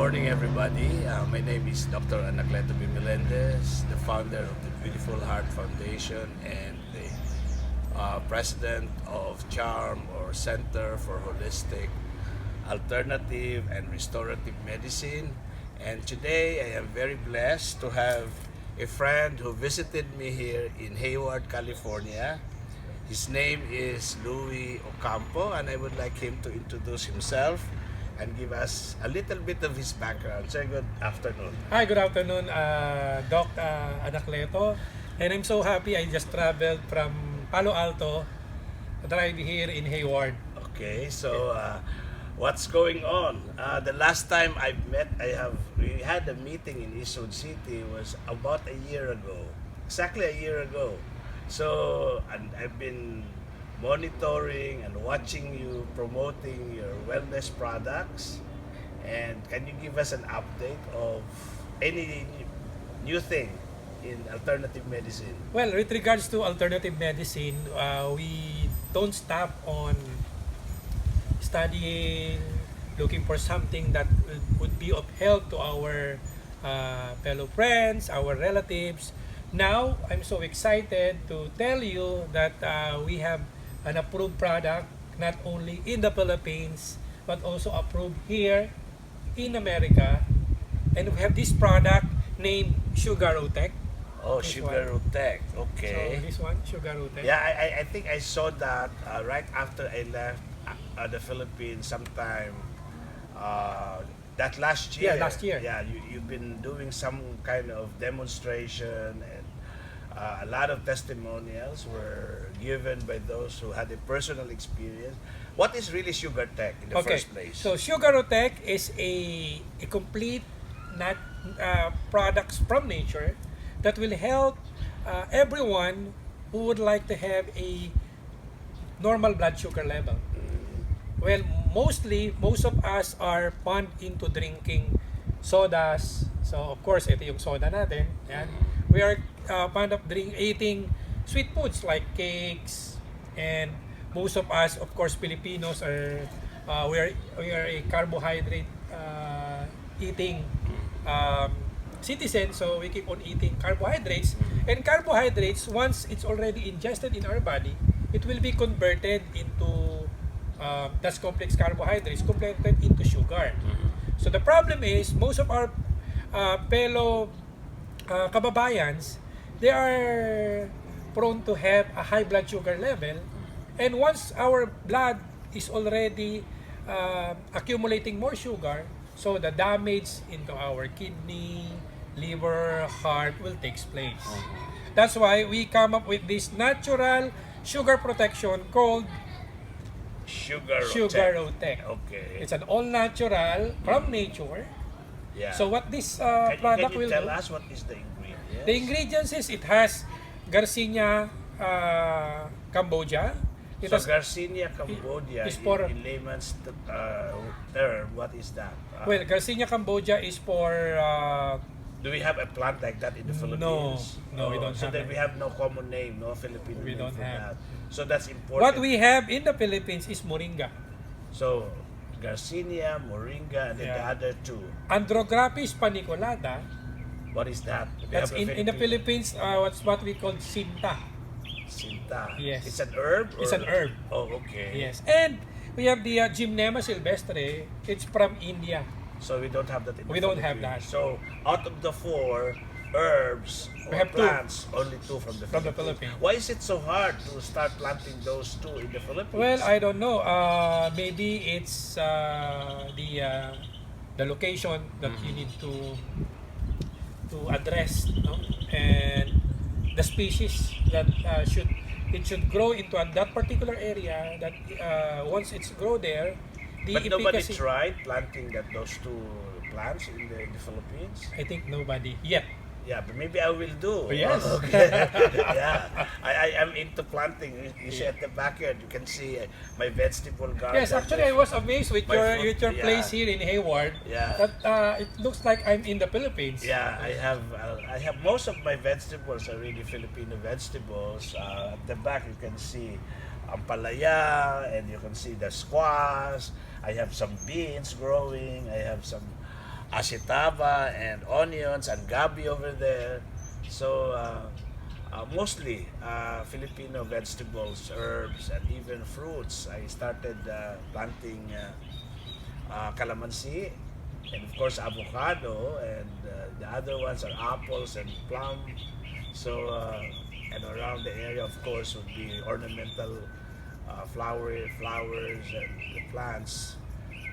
morning, everybody. My name is Dr. Anacleto Millendez, the founder of the Beautiful Heart Foundation and the president of CHARM, or Center for Holistic, Alternative and Restorative Medicine. And today I am very blessed to have a friend who visited me here in Hayward, California. His name is Louie Ocampo, and I would like him to introduce himself and give us a little bit of his background. Sir, good afternoon. Hi, good afternoon, Doc Anacleto. And I'm so happy I just traveled from Palo Alto, drive here in Hayward. Okay, so what's going on? The last time we had a meeting in Eastwood City was about a year ago, exactly a year ago. So, and I've been monitoring and watching you promoting your wellness products. And can you give us an update of any new thing in alternative medicine? Well, with regards to alternative medicine, we don't stop on studying, looking for something that would be of help to our fellow friends, our relatives. Now, I'm so excited to tell you that we have an approved product not only in the Philippines but also approved here in America. And we have this product named Sugarotech. Oh, Sugarotech. Okay. So this one, Sugarotech. Yeah, I think I saw that right after I left the Philippines sometime that last year. Yeah, last year. Yeah, you've been doing some kind of demonstration, and a lot of testimonials were given by those who had a personal experience. What is really Sugarotech in the first place? So Sugarotech is a complete products from nature that will help everyone who would like to have a normal blood sugar level. Well, most of us are fond into drinking sodas. So of course, ito yung soda natin. Yan. We are fond of eating sweet foods like cakes, and most of us, of course, Filipinos are we are a carbohydrate eating citizen, so we keep on eating carbohydrates. And carbohydrates, once it's already ingested in our body, it will be converted into that's complex carbohydrates converted into sugar. So the problem is most of our fellow kababayans, they are prone to have a high blood sugar level, and once our blood is already accumulating more sugar, so the damage into our kidney, liver, heart will take place. That's why we come up with this natural sugar protection called Sugarotech. Okay. It's an all-natural from nature. Yeah. So what this Can product you will tell do? us what is the ingredient? The ingredients is it has Garcinia Cambogia. It So has, Garcinia Cambogia, is for- in layman's term, what is that? well, Garcinia Cambogia is for Do we have a plant like that in the Philippines? No, we don't so have then it. we have no common name, no Filipino We name don't for have. that. So that's important. what we have in the Philippines is moringa. So Garcinia, Moringa, and then the Yeah. other two. Andrographis paniculata. What is that? We That's have a in the Philippines. What's what we call sinta. Sinta. Yes. It's an herb? It's an herb. Oh, okay. Yes, and we have the Gymnema sylvestre. It's from India. So we don't have that in the We don't have Philippines. that. So out of the 4 herbs We or have 2. plants, only 2 from the From the Philippines. Philippines. Why is it so hard to start planting those 2 in the Philippines? Well, I don't know. Maybe it's the location that you need to address, no? And the species that should grow into that particular area. That once it's grow there, the But nobody efficacy. tried planting those 2 plants in the Philippines? I think nobody yet. Yeah, but maybe I will do. Oh, yes. Okay. Yeah, I am into planting. You see at the backyard, you can see my vegetable garden. Yes, actually, I was amazed with My your fruit, place here in Hayward. Yeah. That it looks like I'm in the Philippines. Yeah, I have most of my vegetables are really Filipino vegetables. At the back, you can see ampalaya, and you can see the squash. I have some beans growing. I have some acetaba and onions and gabi over there. So mostly Filipino vegetables, herbs, and even fruits. I started planting calamansi, and of course avocado, and the other ones are apples and plum. So and around the area, of course, would be ornamental flowers and the plants.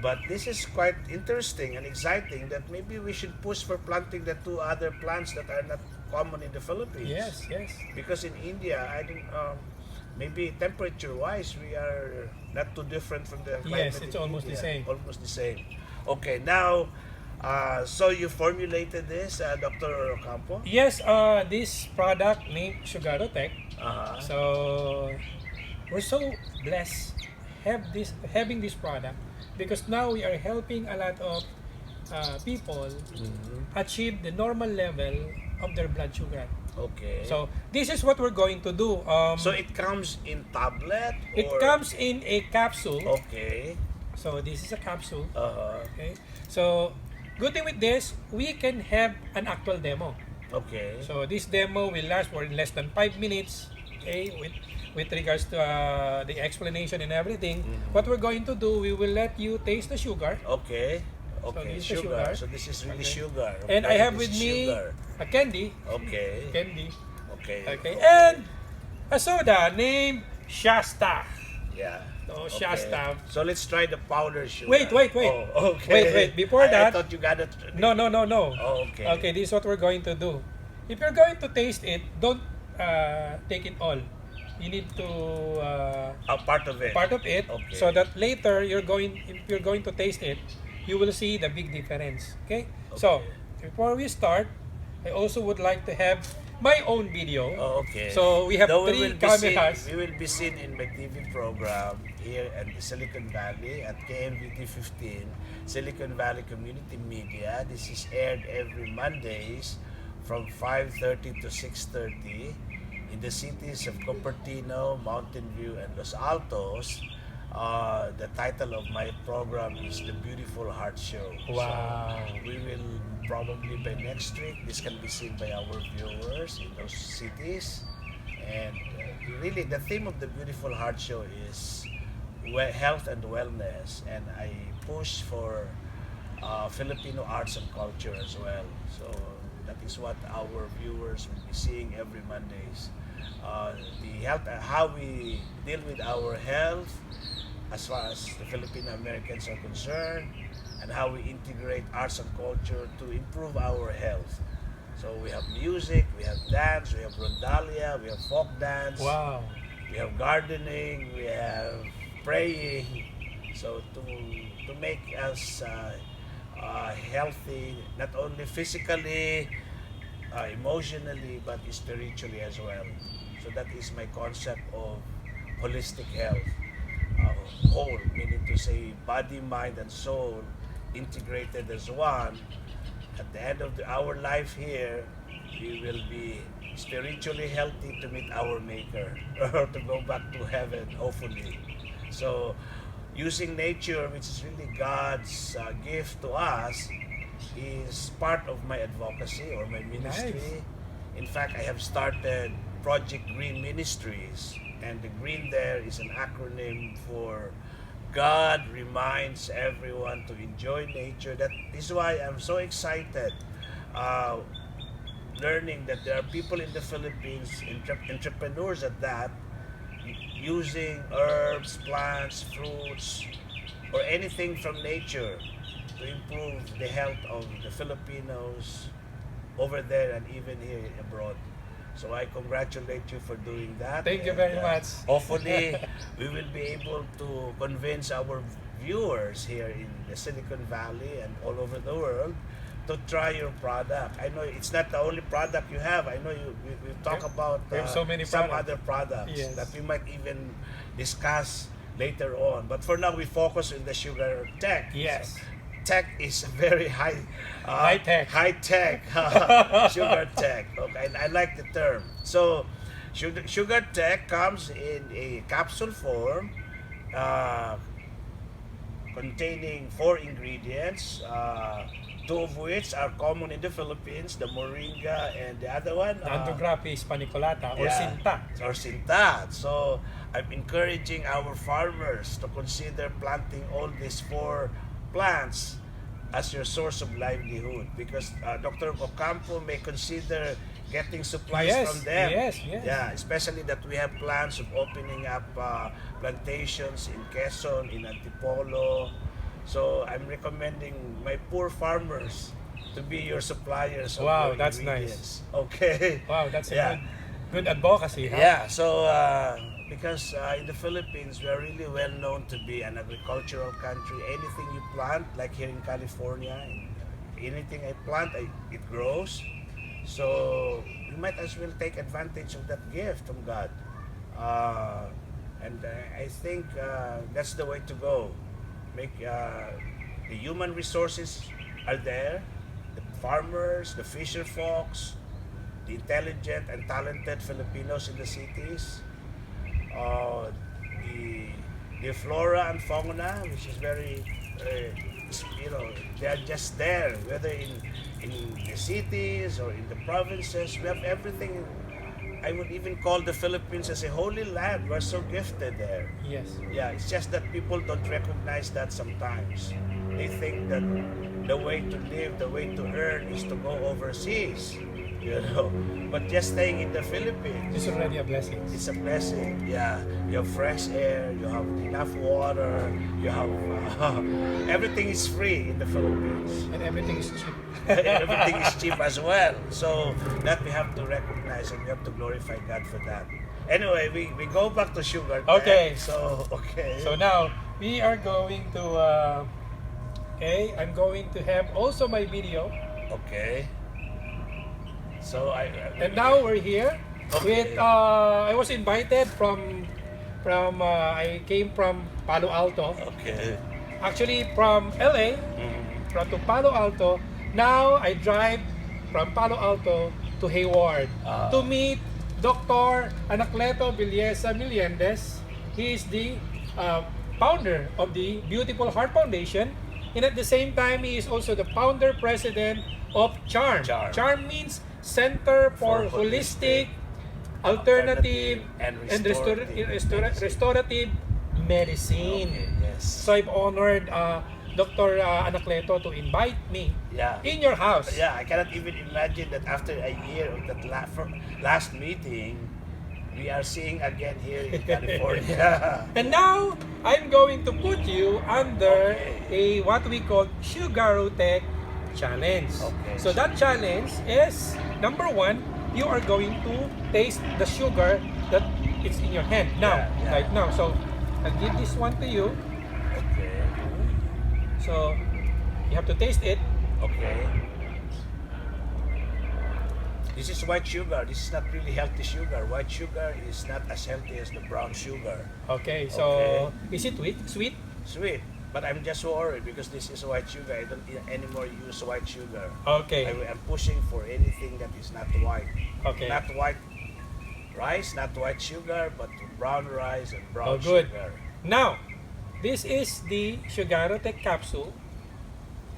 But this is quite interesting and exciting that maybe we should push for planting the two other plants that are not common in the Philippines. Yes, yes. Because in India, I think maybe temperature-wise, we are not too different from the climate Yes, it's in almost the India. same. Almost the same. Okay, now, so you formulated this, Dr. Ocampo? Yes, this product named Sugarotech. Uh-huh. So we're so blessed having this product because now we are helping a lot of people achieve the normal level of their blood sugar. Okay. So this is what we're going to do. So it comes in tablet? It or- comes in a capsule. Okay. So this is a capsule. Uh-huh. Okay. So good thing with this, we can have an actual demo. Okay. So this demo will last for less than 5 minutes. Okay, with regards to the explanation and everything. What we're going to do, we will let you taste the sugar. Okay. Okay. this is the Sugar. sugar. So this is really Okay. sugar. And Okay, I have this with is me sugar. a candy. Okay. Candy. Okay. Okay. And a soda named Shasta. Yeah. So Okay. Shasta. So let's try the powder sugar. Wait. Oh, okay. Wait. Before I that- thought you got it. No. Oh, okay. Okay, this is what we're going to do. If you're going to taste it, don't take it all. You need to Part of it. part of it Okay. so that later if you're going to taste it, you will see the big difference. Okay? So before we start, I also would like to have my own video. Oh, okay. So we have Though three cameras. We will be seen in my TV program here at the Silicon Valley at KMVT 15, Silicon Valley Community Media. This is aired every Mondays from 5:30 to 6:30 in the cities of Cupertino, Mountain View, and Los Altos. The title of my program is The Beautiful Heart Show. Wow. So we will probably by next week, this can be seen by our viewers in those cities. And really, the theme of The Beautiful Heart Show is health and wellness. And I push for Filipino arts and culture as well. So that is what our viewers will be seeing every Mondays. The health, how we deal with our health as far as the Filipino Americans are concerned, and how we integrate arts and culture to improve our health. So we have music, we have dance, we have rondalia, we have folk dance, Wow. we have gardening, we have praying. So to make us healthy, not only physically, emotionally, but spiritually as well. So that is my concept of holistic health. Whole, meaning to say body, mind, and soul integrated as one. At the end of our life here, we will be spiritually healthy to meet our Maker or to go back to heaven, hopefully. So, using nature, which is really God's gift to us, is part of my advocacy or my ministry. Nice. In fact, I have started Project Green Ministries, and the green there is an acronym for God reminds everyone to enjoy nature. That is why I'm so excited learning that there are people in the Philippines, entrepreneurs at that, using herbs, plants, fruits, or anything from nature to improve the health of the Filipinos over there and even here abroad. So I congratulate you for doing that. Thank you And, very much. Hopefully, we will be able to convince our viewers here in the Silicon Valley and all over the world to try your product. I know it's not the only product you have. I know we've talked about We have so many some products. other products Yes. that we might even discuss later on. But for now, we focus on the sugar tech. Yes. So, tech is very high High-tech. high-tech sugar tech. Okay, and I like the term. So sugar tech comes in a capsule form containing 4 ingredients, two of which are common in the Philippines, the moringa and the other one, The Andrographis paniculata or yeah, Sinta. or Sinta. So I'm encouraging our farmers to consider planting all these four plants as your source of livelihood, because Dr. Ocampo may consider getting supplies Yes, from them. yes, yes. Yeah, especially that we have plans of opening up plantations in Quezon, in Antipolo. So I'm recommending my poor farmers to be your suppliers of Wow, your that's ingredients. Okay. Wow, that's a Yeah. good advocacy. Huh? Yeah, so because in the Philippines, we are really well known to be an agricultural country. Anything you plant, like here in California, anything I plant, it grows. So you might as well take advantage of that gift from God. And I think that's the way to go. Make the human resources are there, the farmers, the fisher folks, the intelligent and talented Filipinos in the cities, the flora and fauna, which is very, they are just there, whether in the cities or in the provinces. We have everything. I would even call the Philippines as a holy land. We're so gifted there. Yes. Yeah, it's just that people don't recognize that sometimes. They think that the way to live, the way to earn is to go overseas, But just staying in the Philippines, It's already a blessing. it's a blessing. Yeah, you have fresh air, you have enough water, you have everything is free in the Philippines. And everything is cheap. Everything is cheap as well. So that we have to recognize and we have to glorify God for that. Anyway, we go back to sugar. Okay. So So now, we are going to, I'm going to have also my video. okay. So And now we're here Okay. with, I was invited I came from Palo Alto. okay. Actually from LA, from to Palo Alto. Now I drive from Palo Alto to Hayward to meet Dr. Anacleto Belleza Millendez. He is the founder of the Beautiful Heart Foundation, and at the same time he is also the founder president of CHARM. CHARM means Center for Holistic, Alternative, and Restorative Medicine. Okay, yes. So I've honored Dr. Anacleto to invite me Yeah. in your house. Yeah, I cannot even imagine that after a year of that last meeting, we are seeing again here in California. And now I'm going to put you under a what we call Sugarotech challenge. Okay. So that challenge is number 1, you are going to taste the sugar that is in your hand now, Yeah, yeah. right now. So I'll give this one to you. Okay. So you have to taste it. Okay. This is white sugar. This is not really healthy sugar. White sugar is not as healthy as the brown sugar. Okay. So Okay. is it sweet? Sweet. But I'm just worried because this is white sugar. I don't anymore use white sugar. Okay. I'm pushing for anything that is not white. Okay. Not white rice, not white sugar, but brown rice and brown good. sugar. Now, this is the Sugarotech capsule.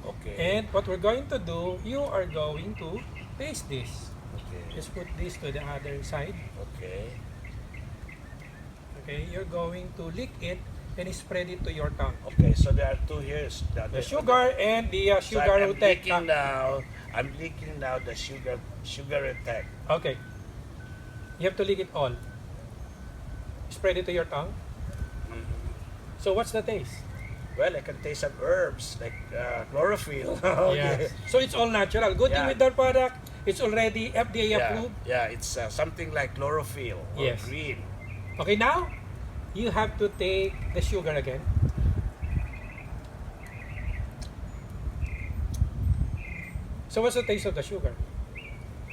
Okay. And what we're going to do, you are going to taste this. Okay. Just put this to the other side. Okay. Okay, you're going to lick it and spread it to your tongue. Okay. So there are two here. The sugar and the So I'm Sugarotech. licking now. I'm licking now the sugar attack. Okay. You have to lick it all. Spread it to your tongue. So what's the taste? Well, I can taste some herbs like chlorophyll. Yes. So it's all natural. Good thing Yeah. with that product, it's already FDA Yeah, approved. yeah, it's something like chlorophyll or Yes. green. Okay, now you have to take the sugar again. So what's the taste of the sugar?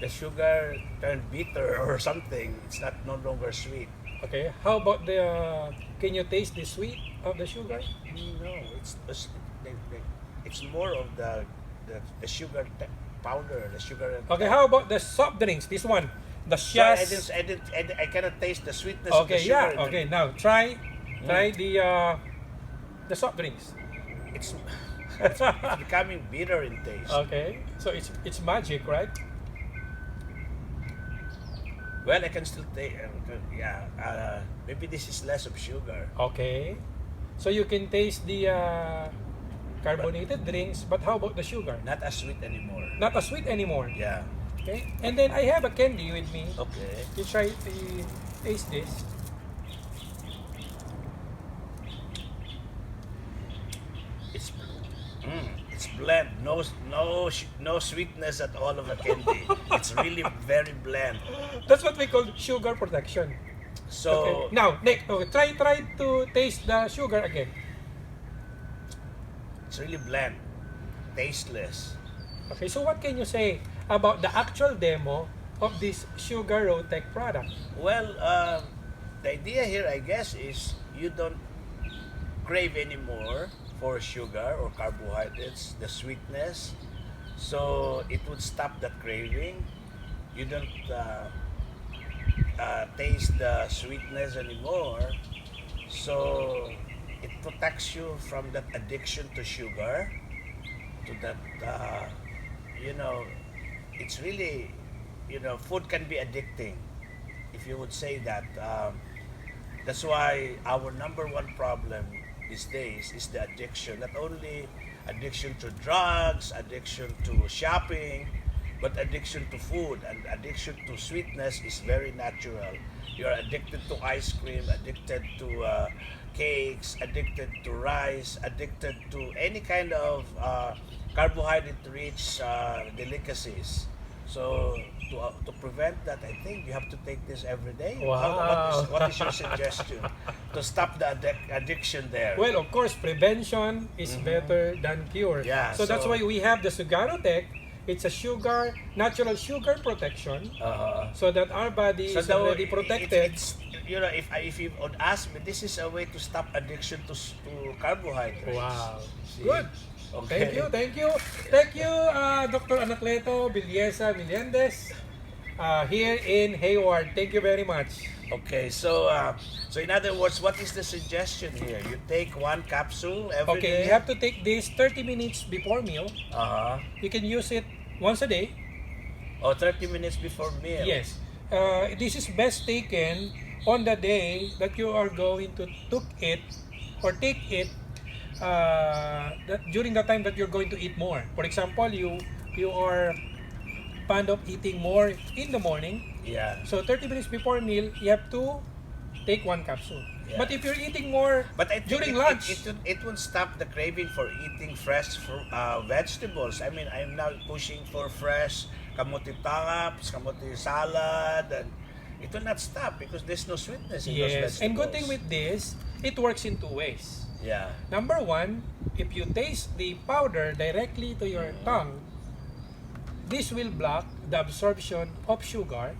The sugar turned bitter or something. It's not no longer sweet. Okay, how about the, can you taste the sweet of the sugar? No, it's more of the sugar powder, the sugar. Okay, how about the soft drinks? This one, the So I Shas. I cannot taste the sweetness of the Okay, sugar. yeah. Okay, now try the soft drinks. It's It's becoming bitter in taste. Okay, so it's magic, right? Well, I can still take. Maybe this is less of sugar. Okay, so you can taste the carbonated drinks, but how about the sugar? Not as sweet anymore. Not as sweet anymore. Yeah. Okay, and then I have a candy with me. Okay. You try to taste this. It's bland. No sweetness at all of a candy. It's really very bland. That's what we call sugar protection. So Okay. Now, Nick, okay, try to taste the sugar again. it's really bland, tasteless. Okay, so what can you say about the actual demo of this Sugar Road Tech product? Well, the idea here, I guess, is you don't crave anymore for sugar or carbohydrates, the sweetness. So it would stop that craving. You don't taste the sweetness anymore. So it protects you from that addiction to sugar, to that, it's really, food can be addicting, if you would say that. That's why our number one problem these days is the addiction. Not only addiction to drugs, addiction to shopping, but addiction to food and addiction to sweetness is very natural. You're addicted to ice cream, addicted to cakes, addicted to rice, addicted to any kind of carbohydrate-rich delicacies. So to prevent that, I think you have to take this every day. Wow. What is your suggestion to stop the addiction there? Well, of course, prevention is better than cure. Yeah, so that's so- why we have the Sugarotech. It's a natural sugar protection, so that our body is already protected. If you would ask me, this is a way to stop addiction to carbohydrates. Wow. See? Good. Okay. Thank you, Dr. Anacleto, Belleza, Millendez, here in Hayward. Thank you very much. Okay, so in other words, what is the suggestion here? You take one capsule every day. Okay, you have to take this 30 minutes before meal. You can use it once a day. 30 minutes before meal. Yes. This is best taken on the day that you are going to take it during the time that you're going to eat more. For example, you are fond of eating more in the morning. Yeah. So 30 minutes before meal, you have to take one capsule. Yeah. But if you're eating more But I think during lunch, it would stop the craving for eating fresh vegetables. I mean, I'm now pushing for fresh kamote taps, kamote salad, and it will not stop because there's no sweetness in those vegetables. and good thing with this, it works in two ways. Yeah. Number one, if you taste the powder directly to your tongue, this will block the absorption of sugar,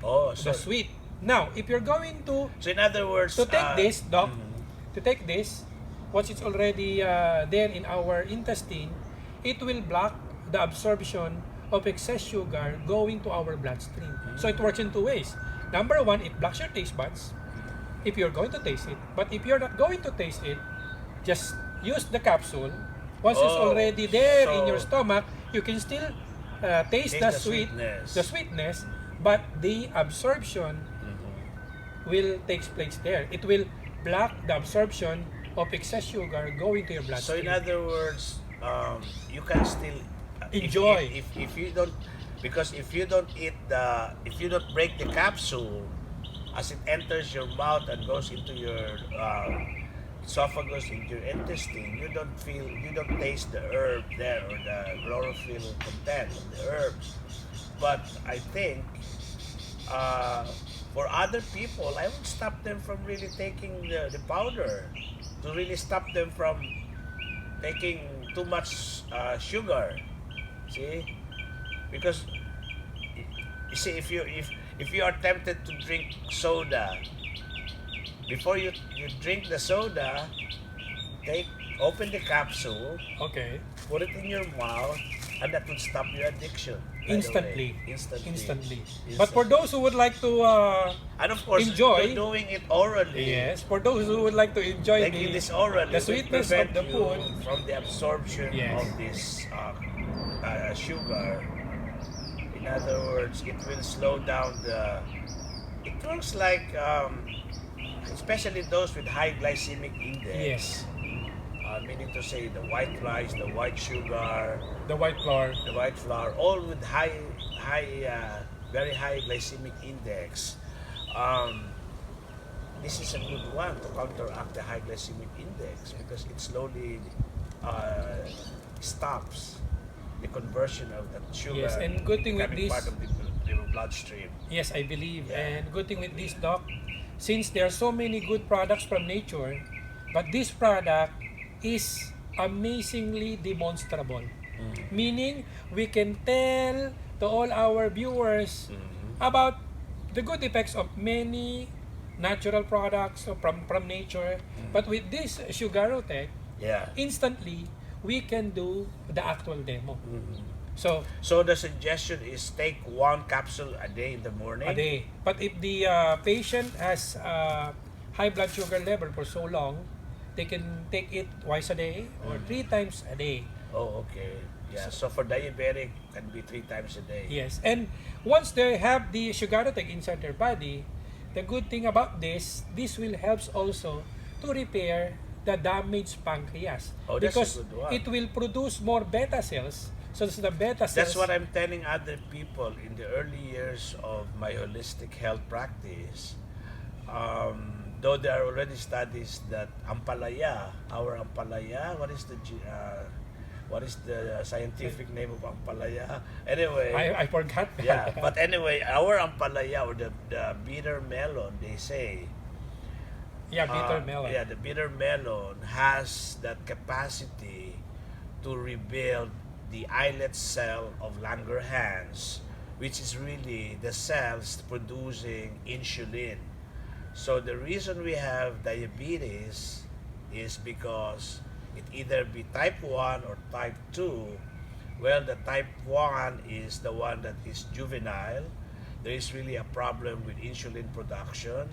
Oh, so the sweet. Now, if you're going to in other words, take this, Doc, to take this, once it's already there in our intestine, it will block the absorption of excess sugar going to our bloodstream. So it works in two ways. Number one, it blocks your taste buds if you're going to taste it. But if you're not going to taste it, just use the capsule. Once it's already there in your stomach, you can still taste the sweetness, but the absorption will take place there. It will block the absorption of excess sugar going to your So bloodstream. in other words, you can still Enjoy. if you don't, because if you don't break the capsule as it enters your mouth and goes into your esophagus, into your intestine, you don't taste the herb there or the chlorophyll content of the herbs. But I think for other people, I would stop them from really taking the powder, to really stop them from taking too much sugar. See, because you see, if you are tempted to drink soda, before you drink the soda, open the capsule, Okay. put it in your mouth, and that will stop your addiction. by the instantly. way. Instantly. Instantly. But for those who would like to and of course, enjoy, you're doing it orally. yes, for those who would like to enjoy Taking this orally the will sweetness prevent of the you food, from the absorption Yes. of this sugar. In other words, it will slow down the. It works like, especially those with high glycemic index. yes, Meaning to say the white rice, the white sugar, the white flour. the white flour, all with very high glycemic index. This is a good one to counteract the high glycemic index because it slowly stops the conversion of that sugar. Yes, and good thing with becoming this, part of the bloodstream. yes, I believe, Yeah. and good thing with this, Doc, since there are so many good products from nature, but this product is amazingly demonstrable. Meaning, we can tell to all our viewers about the good effects of many natural products from nature. But with this Sugarotech, Yeah. instantly, we can do the actual demo. So, So the suggestion is take one capsule a day in the morning. a day. But if the patient has high blood sugar level for so long, they can take it twice a day or 3 times a day. Oh, okay. Yeah. So for diabetic, can be 3 times a day. Yes. And once they have the Sugarotech inside their body, the good thing about this will help also to repair the damaged pancreas. Oh, that's a because good one. it will produce more beta cells. So the beta cells. That's what I'm telling other people in the early years of my holistic health practice. Though there are already studies that our ampalaya, what is the scientific name of ampalaya? Anyway, I forgot. yeah. But anyway, our ampalaya or the bitter melon, they say. Yeah, bitter melon. Yeah, the bitter melon has that capacity to rebuild the islet cell of Langerhans, which is really the cells producing insulin. So the reason we have diabetes is because it either be type 1 or type 2. Well, the type 1 is the one that is juvenile. There is really a problem with insulin production.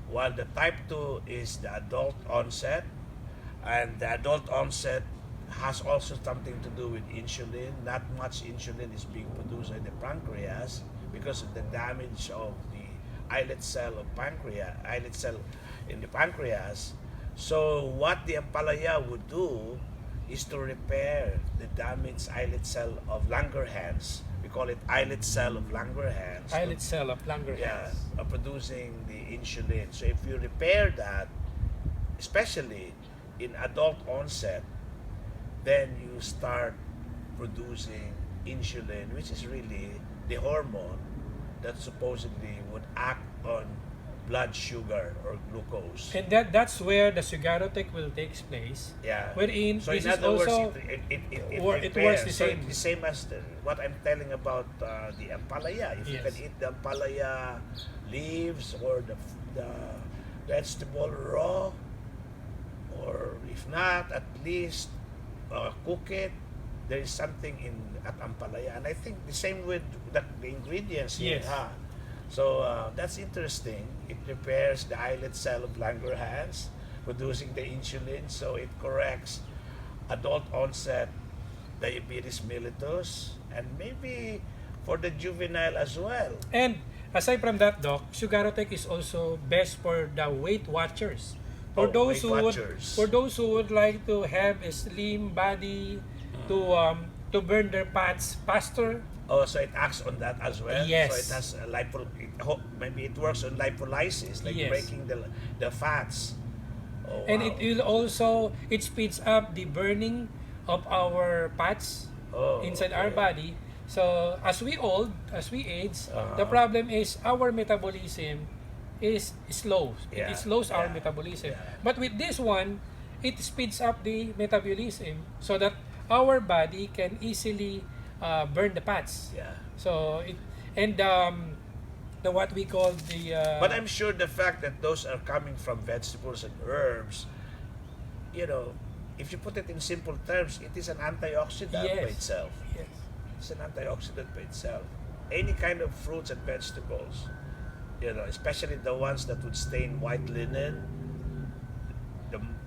While the type 2 is the adult onset, and the adult onset has also something to do with insulin. Not much insulin is being produced in the pancreas because of the damage of the islet cell in the pancreas. So what the ampalaya would do is to repair the damaged islet cell of Langerhans. We call it islet cell of Langerhans. Islet cell of Langerhans. Yeah, producing the insulin. So if you repair that, especially in adult onset, then you start producing insulin, which is really the hormone that supposedly would act on blood sugar or glucose. And that's where the Sugarotech will take place. Yeah. Wherein So this in is other words, also it works repairs. the So same. it's the same as what I'm telling about the ampalaya. If you Yes. can eat the ampalaya leaves or the vegetable raw, or if not, at least cook it. There is something at ampalaya, and I think the same with the ingredients here. Yes. Huh? So that's interesting. It repairs the islet cell of Langerhans, producing the insulin, so it corrects adult onset diabetes mellitus, and maybe for the juvenile as well. And aside from that, Doc, Sugarotech is also best for the Weight Watchers. For those Weight Watchers. for those who would like to have a slim body, to burn their fats faster. Oh, so it acts on that as well. Yes. So it has maybe it works on lipolysis, like Yes. breaking the fats. Oh, And wow. it will also, it speeds up the burning of our fats inside our body. So as we age, the problem is our metabolism is slow. Yeah, It slows our yeah, metabolism. yeah. But with this one, it speeds up the metabolism so that our body can easily burn the fats. Yeah. So the what we call the But I'm sure the fact that those are coming from vegetables and herbs, if you put it in simple terms, it is an antioxidant by Yes. itself. yes. It's an antioxidant by itself. Any kind of fruits and vegetables, especially the ones that would stain white linen,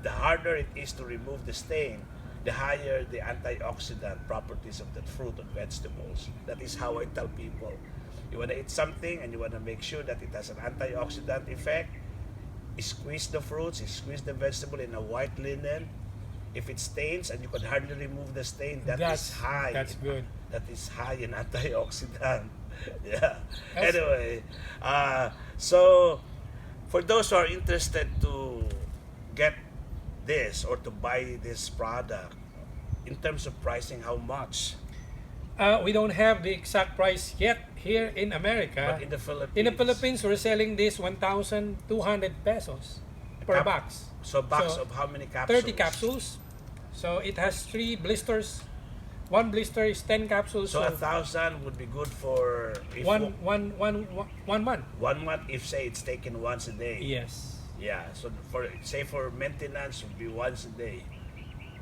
the harder it is to remove the stain, the higher the antioxidant properties of that fruit and vegetables. That is how I tell people. You want to eat something and you want to make sure that it has an antioxidant effect, squeeze the fruits, squeeze the vegetable in a white linen. If it stains and you can hardly remove the stain, that's high. That's good. That is high in antioxidant. Yeah. That's- Anyway, so for those who are interested to get this or to buy this product, in terms of pricing, how much? We don't have the exact price yet here in America. But in the Philippines. In the Philippines, we're selling this 1,200 pesos per box. So box So, of how many capsules? 30 capsules. So it has 3 blisters. One blister is 10 capsules. So 1,000 would be good for if one month. 1 month if say it's taken once a day. Yes. Yeah. So for maintenance would be once a day.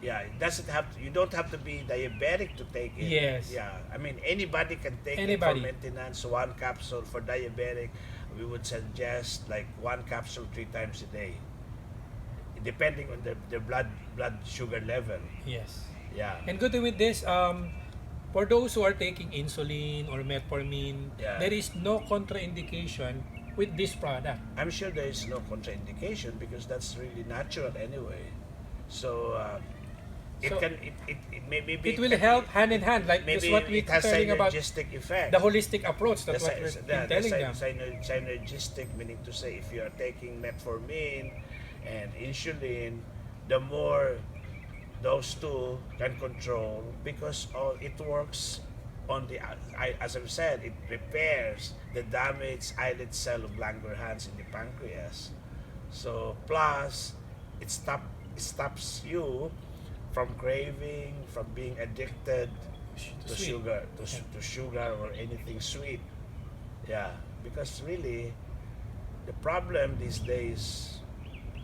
Yeah, it doesn't have to, you don't have to be diabetic to take it. Yes. Yeah. I mean anybody can take Anybody. it for maintenance, 1 capsule. For diabetic, we would suggest like 1 capsule 3 times a day. Depending on their blood sugar level. Yes. Yeah. And good thing with this, for those who are taking insulin or metformin, Yeah. there is no contraindication with this product. I'm sure there is no contraindication because that's really natural anyway. So So, it maybe It will help hand in hand, like this maybe what we're it has telling about synergistic effect. the holistic approach. That's The what we're sy- been the telling them. synergistic meaning to say if you are taking metformin and insulin, the more those two can control because it works on the as I've said, it repairs the damaged islet cell of Langerhans in the pancreas. So plus it stops you from craving, from being addicted to Sweet. sugar, to sugar or anything sweet. Yeah, because really, the problem these days,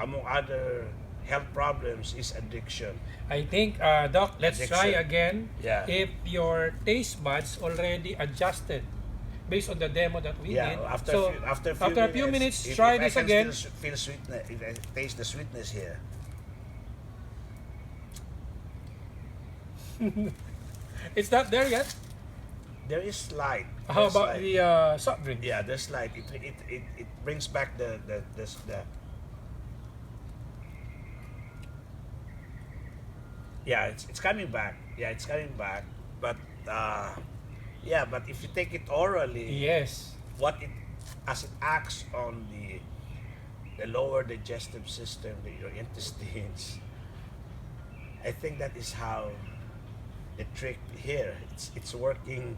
among other health problems, is addiction. I think, Doc, let's try Addiction. again. Yeah. If your taste buds already adjusted based on the demo that we Yeah, did. after So, a few minutes, try if this I can again. Still feel sweetness, if I taste the sweetness here. It's not there yet. There is slight. How There's about slight. the soft drink? Yeah, there's slight. It brings back the yeah, it's coming back. Yeah, it's coming back. But yeah, but if you take it orally, Yes. as it acts on the lower digestive system, your intestines, I think that is how the trick here. It's working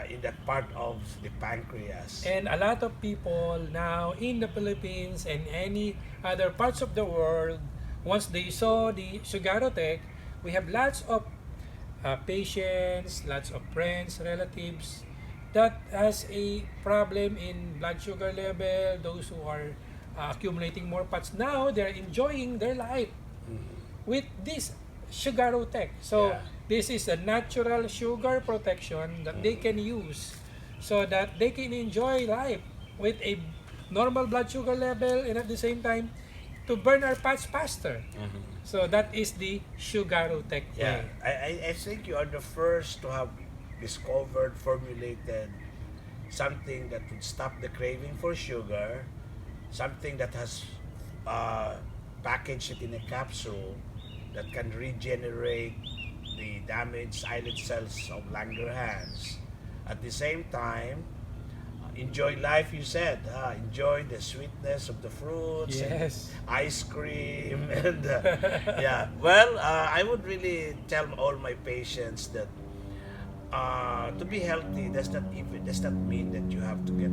in that part of the pancreas. And a lot of people now in the Philippines and any other parts of the world, once they saw the Sugarotech, we have lots of patients, lots of friends, relatives that has a problem in blood sugar level, those who are accumulating more fats. Now they're enjoying their life with this Sugarotech. So Yeah. this is a natural sugar protection that they can use so that they can enjoy life with a normal blood sugar level and at the same time to burn our fats faster. So that is the Sugarotech Yeah, way. I think you are the first to have discovered, formulated something that would stop the craving for sugar, something that has packaged it in a capsule that can regenerate the damaged islet cells of Langerhans. At the same time, enjoy life, you said. Enjoy the sweetness of the fruits Yes. and ice cream. And yeah, well, I would really tell all my patients that to be healthy does not mean that you have to get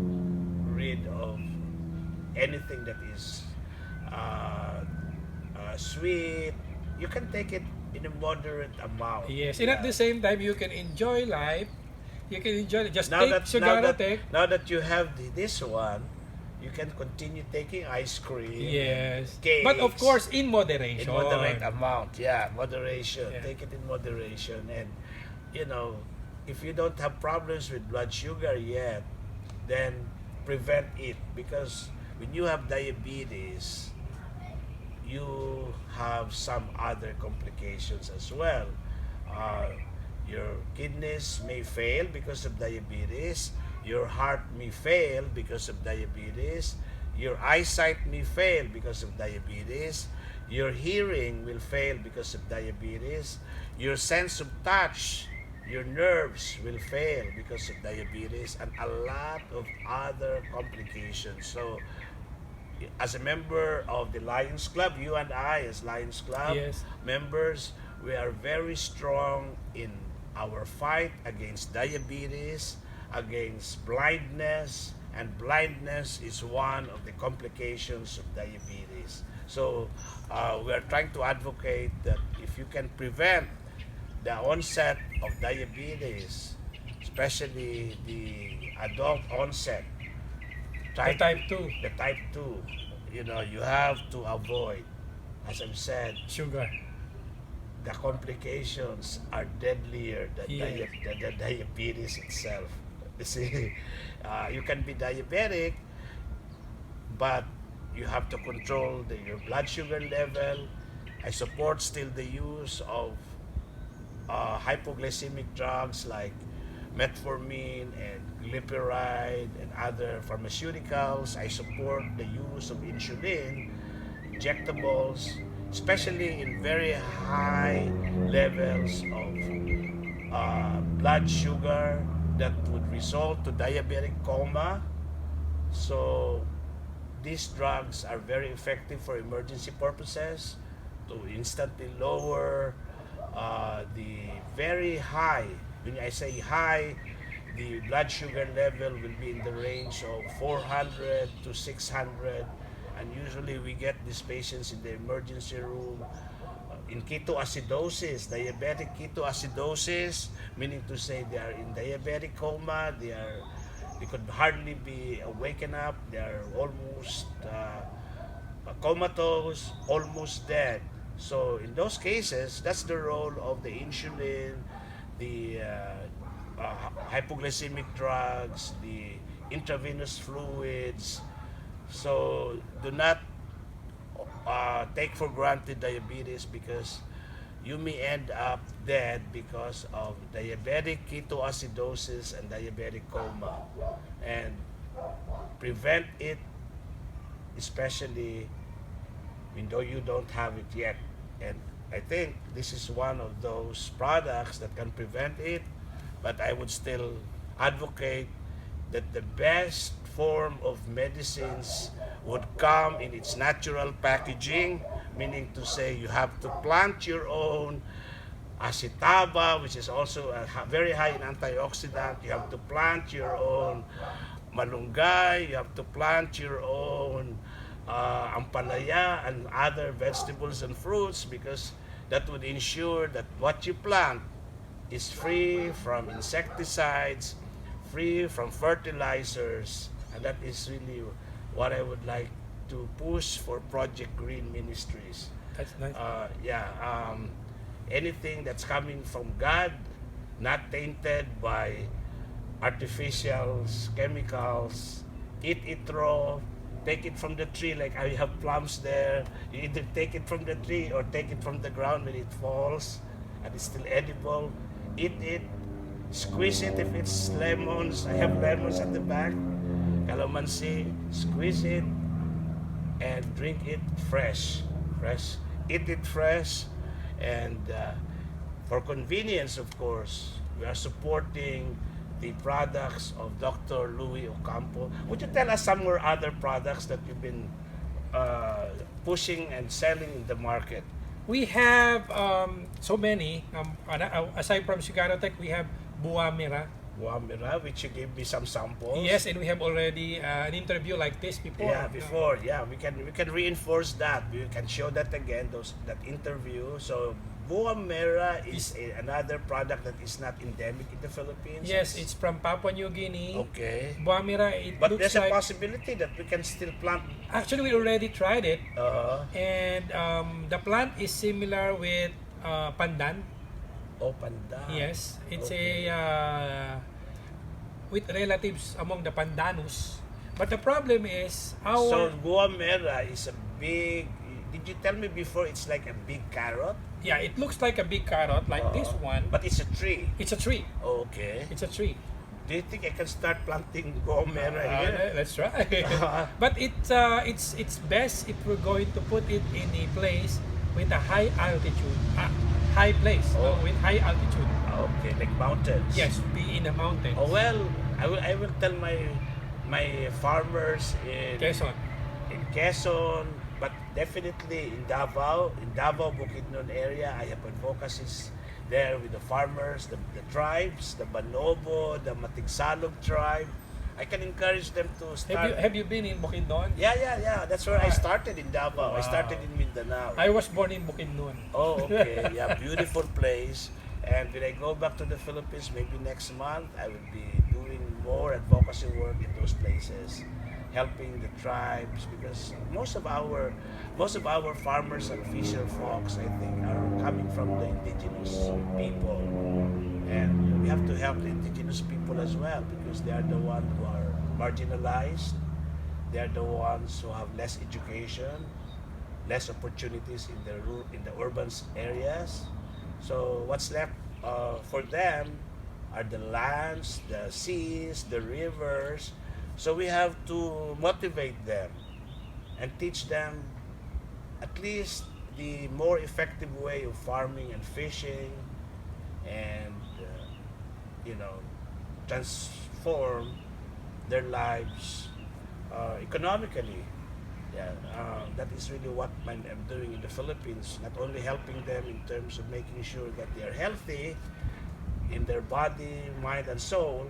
rid of anything that is sweet. You can take it in a moderate amount. Yes, and at the same time, you can enjoy life. You can enjoy just now take that, Sugarotech. now that you have this one, you can continue taking ice cream. Yes, Cakes. but of course in moderation. In moderate amount. Yeah, moderation. Yeah. Take it in moderation, and if you don't have problems with blood sugar yet, then prevent it, because when you have diabetes, you have some other complications as well. Uh, your kidneys may fail because of diabetes, your heart may fail because of diabetes, your eyesight may fail because of diabetes, your hearing will fail because of diabetes, your sense of touch, your nerves will fail because of diabetes, and a lot of other complications. So as a member of the Lions Club, you and I as Lions Club Yes. members, we are very strong in our fight against diabetes, against blindness, and blindness is one of the complications of diabetes. So we are trying to advocate that if you can prevent the onset of diabetes, especially the adult onset, The type 2 the type 2, you have to avoid, as I've said, sugar. the complications are deadlier than Yeah. the diabetes itself. You see, you can be diabetic, but you have to control your blood sugar level. I support still the use of hypoglycemic drugs like metformin and glypiride and other pharmaceuticals. I support the use of insulin, injectables, especially in very high levels of blood sugar that would result to diabetic coma. So these drugs are very effective for emergency purposes to instantly lower the very high. When I say high, the blood sugar level will be in the range of 400 to 600, and usually we get these patients in the emergency room in ketoacidosis, diabetic ketoacidosis, meaning to say they are in diabetic coma, they could hardly be awakened up, they are almost comatose, almost dead. So in those cases, that's the role of the insulin, the hypoglycemic drugs, the intravenous fluids. So do not take for granted diabetes, because you may end up dead because of diabetic ketoacidosis and diabetic coma. And prevent it, especially when though you don't have it yet. And I think this is one of those products that can prevent it, but I would still advocate that the best form of medicines would come in its natural packaging, meaning to say you have to plant your own acetaba, which is also very high in antioxidant. You have to plant your own malunggay, you have to plant your own ampalaya and other vegetables and fruits, because that would ensure that what you plant is free from insecticides, free from fertilizers, and that is really what I would like to push for Project Green Ministries. That's nice. Anything that's coming from God, not tainted by artificials, chemicals, eat it raw, take it from the tree, like I have plums there. You either take it from the tree or take it from the ground when it falls and it's still edible. Eat it, squeeze it if it's lemons. I have lemons at the back, calamansi, squeeze it and drink it fresh. Eat it fresh, and for convenience, of course, we are supporting the products of Dr. Louie Ocampo. Would you tell us some more other products that you've been pushing and selling in the market? We have so many. Aside from Suganotech, we have Buamira. Guamira, which you gave me some samples. Yes, and we have already an interview like this before. Yeah, before. Yeah, we can reinforce that. We can show that again. That interview. So Buamira is another product that is not endemic in the Philippines. Yes, it's from Papua New Guinea. Okay. Buamira, it But looks there's a like... possibility that we can still plant. Actually, we already tried it. Uh, And the plant is similar with pandan. Oh, Pandan. Yes, it's Okay. a with relatives among the Pandanus. But the problem is So our guamera is a big. Did you tell me before it's like a big carrot? yeah, it looks like a big carrot like this one. But it's a tree. It's a tree. Okay. It's a tree. Do you think I can start planting guamera here? Let's try. But it's best if we're going to put it in a place with a high altitude, high place Oh. with high altitude. Okay, like mountains. Yes, be in the mountains. Oh well, I will tell my farmers in Quezon, but definitely in Davao, Bukidnon area. I have advocacies there with the farmers, the tribes, the Banobo, the Matigsalog tribe. I can encourage them to start. Have you been in Bukidnon? Yeah. That's where I started in Davao. I Wow. started in Mindanao. I was born in Bukidnon. Oh, okay. Yeah, beautiful place. And when I go back to the Philippines, maybe next month, I will be doing more advocacy work in those places, helping the tribes because most of our farmers and fisher folks, I think, are coming from the indigenous people, and we have to help the indigenous people as well because they are the ones who are marginalized. They are the ones who have less education, less opportunities in the urban areas. So what's left for them are the lands, the seas, the rivers. So we have to motivate them and teach them at least the more effective way of farming and fishing, and you know, transform their lives economically. Yeah, that is really what I'm doing in the Philippines. Not only helping them in terms of making sure that they are healthy in their body, mind, and soul,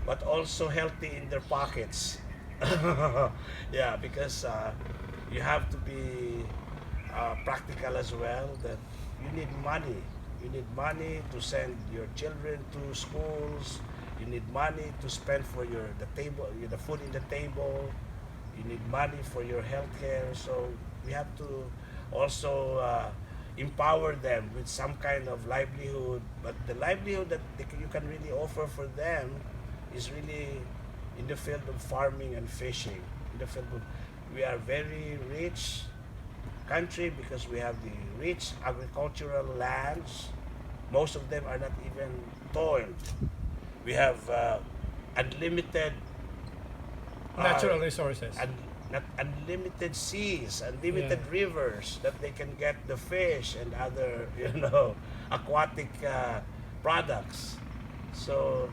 but also healthy in their pockets. Yeah, because you have to be practical as well. That you need money. You need money to send your children to schools. You need money to spend for the table, the food in the table. You need money for your health care. So we have to also empower them with some kind of livelihood. But the livelihood that you can really offer for them is really in the field of farming and fishing. In the field of, we are very rich country because we have the rich agricultural lands. Most of them are not even toiled. We have unlimited Natural resources. not unlimited seas, unlimited rivers that they can get the fish and other aquatic products. So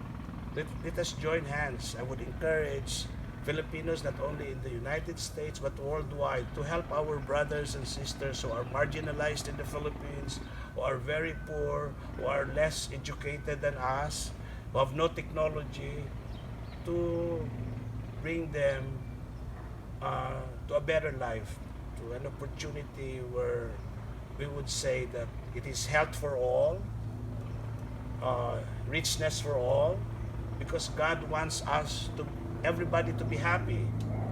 let us join hands. I would encourage Filipinos not only in the United States but worldwide to help our brothers and sisters who are marginalized in the Philippines, who are very poor, who are less educated than us, who have no technology, to bring them to a better life, to an opportunity where we would say that it is health for all, richness for all, because God wants everybody to be happy,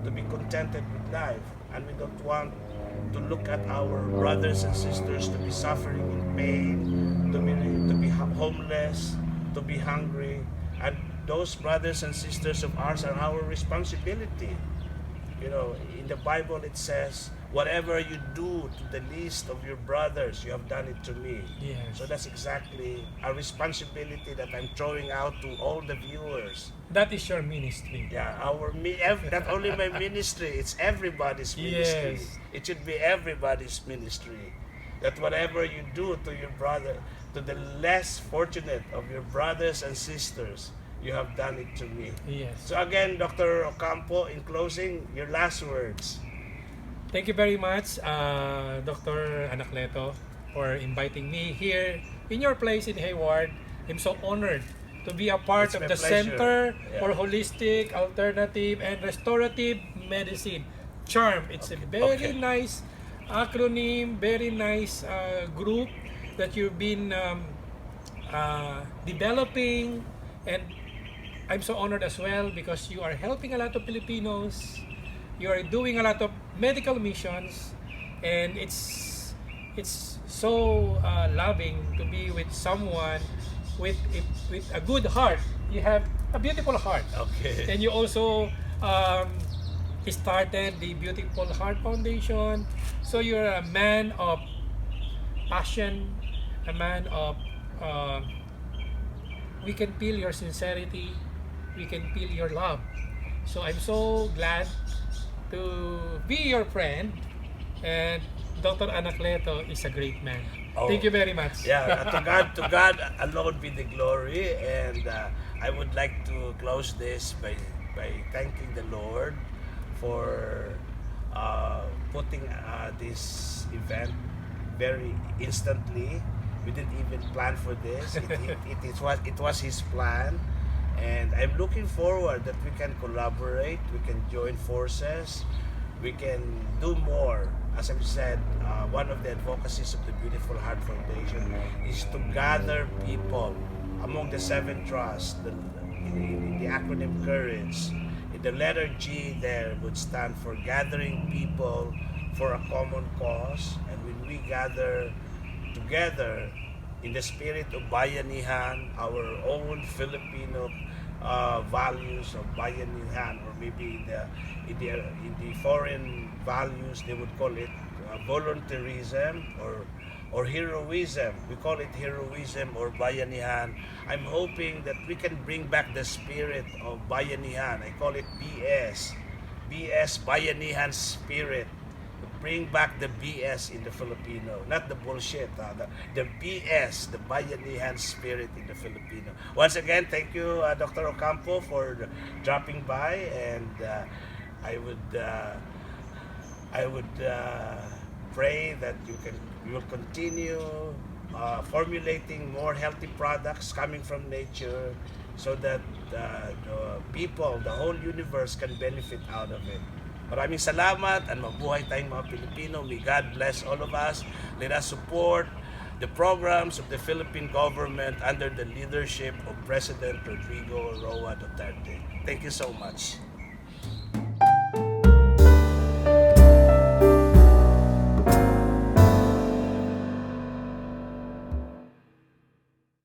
to be contented with life, and we don't want to look at our brothers and sisters to be suffering in pain, to be homeless, to be hungry, and those brothers and sisters of ours are our responsibility. In the Bible it says, whatever you do to the least of your brothers, you have done it to me. Yes. So that's exactly a responsibility that I'm throwing out to all the viewers. That is your ministry. Yeah, not only my ministry, it's everybody's ministry. Yes. It should be everybody's ministry. That whatever you do to your brother, to the less fortunate of your brothers and sisters, you have done it to me. Yes. So again, Dr. Ocampo, in closing, your last words. Thank you very much, Dr. Anacleto, for inviting me here in your place in Hayward. I'm so honored to be a part It's of my the pleasure. Center Yeah. for Holistic, Alternative, and Restorative Medicine. CHARM. It's a very Okay. nice acronym, very nice group that you've been developing, and I'm so honored as well because you are helping a lot of Filipinos. You are doing a lot of medical missions, and it's so loving to be with someone with a good heart. You have a beautiful heart, Okay. and you also started the Beautiful Heart Foundation. So you're a man of passion, a man of uh, we can feel your sincerity, we can feel your love. So I'm so glad to be your friend, and Dr. Anacleto is a great man. Oh. Thank you very much. Yeah, to God alone be the glory, and I would like to close this by thanking the Lord for putting this event very instantly. We didn't even plan for this. It was His plan, and I'm looking forward that we can collaborate, we can join forces, we can do more. As I've said, one of the advocacies of the Beautiful Heart Foundation is to gather people among the seven trusts. In the acronym COURAGE, in the letter G there would stand for gathering people for a common cause. And when we gather together in the spirit of bayanihan, our own Filipino values of bayanihan, or maybe in the foreign values they would call it volunteerism or heroism. We call it heroism or bayanihan. I'm hoping that we can bring back the spirit of bayanihan. I call it BS, bayanihan spirit. Bring back the BS in the Filipino, not the bullshit, the BS, the bayanihan spirit in the Filipino. Once again, thank you, Dr. Ocampo, for dropping by, and I would pray that you will continue formulating more healthy products coming from nature, so that the people, the whole universe can benefit out of it. Maraming salamat, at mabuhay tayong mga Pilipino. May God bless all of us. Let us support the programs of the Philippine government under the leadership of President Rodrigo Roa Duterte. Thank you so much.